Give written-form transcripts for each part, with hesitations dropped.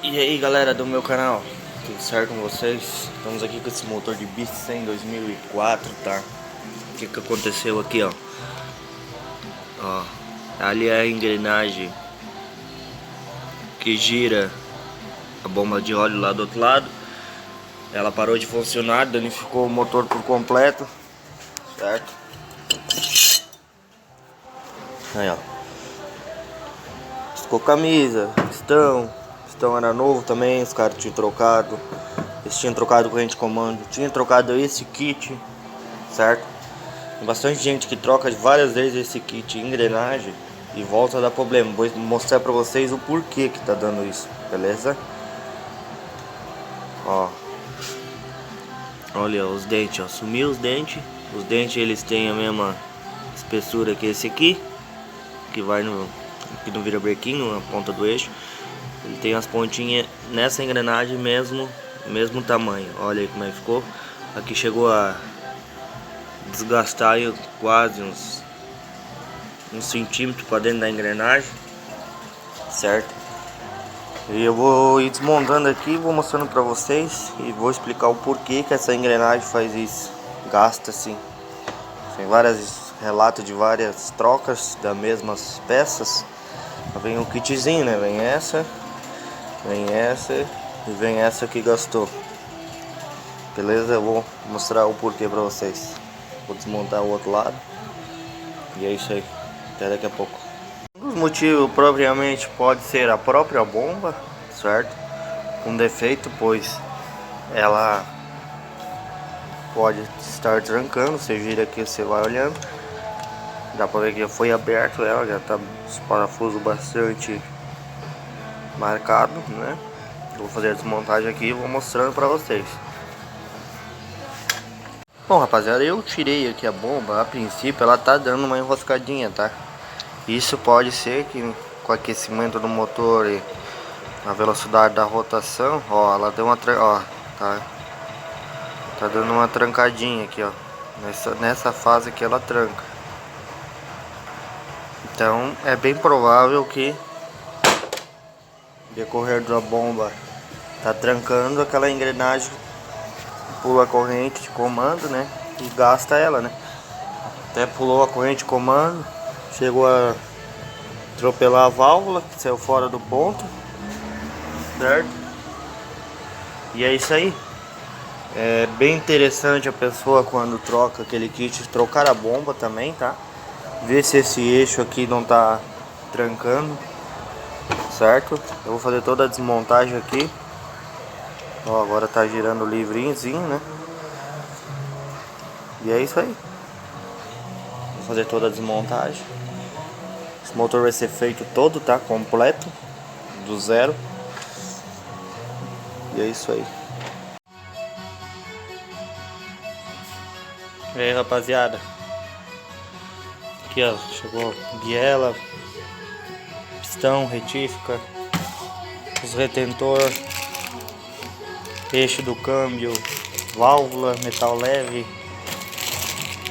E aí galera do meu canal, tudo certo com vocês? Estamos aqui com esse motor de Beast 100 2004, tá? O que aconteceu aqui, ó? Ali é a engrenagem que gira a bomba de óleo lá do outro lado. Ela parou de funcionar, danificou o motor por completo, certo? Aí, ó. Ficou camisa, pistão era novo também, os caras tinham trocado. Eles tinham trocado corrente de comando, tinha trocado esse kit, certo? Tem bastante gente que troca várias vezes esse kit engrenagem e volta a dar problema. Vou mostrar pra vocês o porquê que tá dando isso, beleza? Ó, olha os dentes, ó, sumiu os dentes. Os dentes eles têm a mesma espessura que esse aqui, que vai aqui no virabrequim, na ponta do eixo. Ele tem as pontinhas nessa engrenagem mesmo tamanho. Olha aí como é que ficou. Aqui chegou a desgastar aí quase uns centímetro para dentro da engrenagem, certo? E eu vou ir desmontando aqui, vou mostrando para vocês e vou explicar o porquê que essa engrenagem faz isso, gasta assim. Tem vários relatos de várias trocas das mesmas peças. Vem um kitzinho, né? Vem essa e vem essa que gastou. Beleza? Eu vou mostrar o porquê pra vocês. Vou desmontar o outro lado. E é isso aí. Até daqui a pouco. Um dos motivos propriamente pode ser a própria bomba, certo? Com defeito, pois ela pode estar trancando. Você gira aqui, você vai olhando. Dá pra ver que já foi aberto ela, já tá os parafusos bastante marcado, né? Vou fazer a desmontagem aqui e vou mostrando pra vocês. Bom, rapaziada, eu tirei aqui a bomba. A princípio ela tá dando uma enroscadinha, tá? Isso pode ser que com o aquecimento do motor e a velocidade da rotação, ó, ela deu uma tá dando uma trancadinha aqui, ó. Nessa fase aqui ela tranca. Então é bem provável que decorrer da bomba tá trancando, aquela engrenagem pula a corrente de comando, né? E gasta ela, né? Até pulou a corrente de comando, chegou a atropelar a válvula, que saiu fora do ponto, certo? E é isso aí. É bem interessante a pessoa quando troca aquele kit, trocar a bomba também, tá? Ver se esse eixo aqui não tá trancando, certo? Eu vou fazer toda a desmontagem aqui. Ó, agora tá girando livrezinho, né? E é isso aí. Vou fazer toda a desmontagem. Esse motor vai ser feito todo, tá? Completo, do zero. E é isso aí. E aí, rapaziada. Aqui, ó, chegou biela, pistão, retífica, os retentor, eixo do câmbio, válvula, metal leve,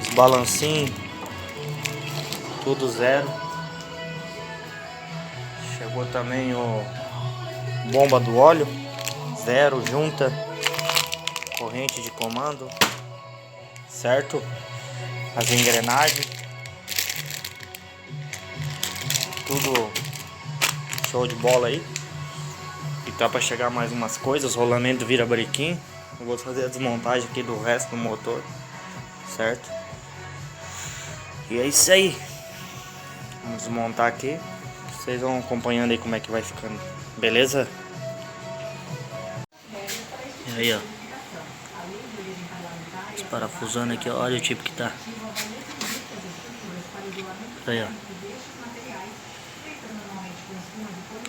os balancinhos, tudo zero. Chegou também o bomba do óleo, zero, junta, corrente de comando, certo? As engrenagens, tudo show de bola aí. E tá pra chegar mais umas coisas, rolamento virabrequim. Eu vou fazer a desmontagem aqui do resto do motor, certo? E é isso aí. Vamos desmontar aqui. Vocês vão acompanhando aí como é que vai ficando, beleza? E aí, ó, parafusando aqui, ó, olha o tipo que tá. Aí, ó.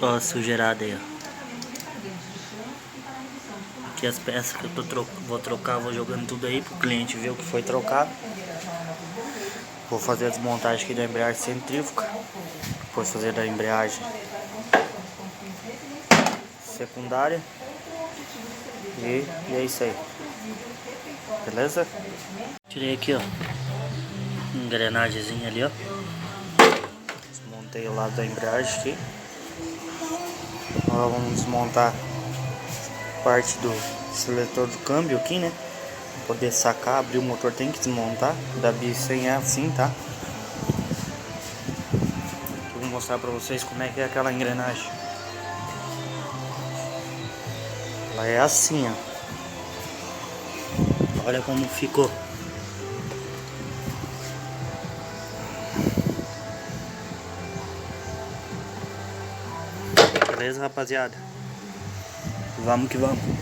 Ó a sujeirada aí, ó. Aqui as peças que eu vou trocar, vou jogando tudo aí pro cliente ver o que foi trocado. Vou fazer a desmontagem aqui da embreagem centrífuga. Depois fazer da embreagem secundária. E é isso aí. Beleza? Tirei aqui, ó, engrenagemzinha ali, ó. Desmontei o lado da embreagem aqui. Agora vamos desmontar parte do seletor do câmbio aqui, né? Pra poder sacar, abrir o motor tem que desmontar. Da B100 é assim, tá? Eu vou mostrar pra vocês como é que é aquela engrenagem. Ela é assim, ó. Olha como ficou. Beleza, rapaziada? Vamos que vamos.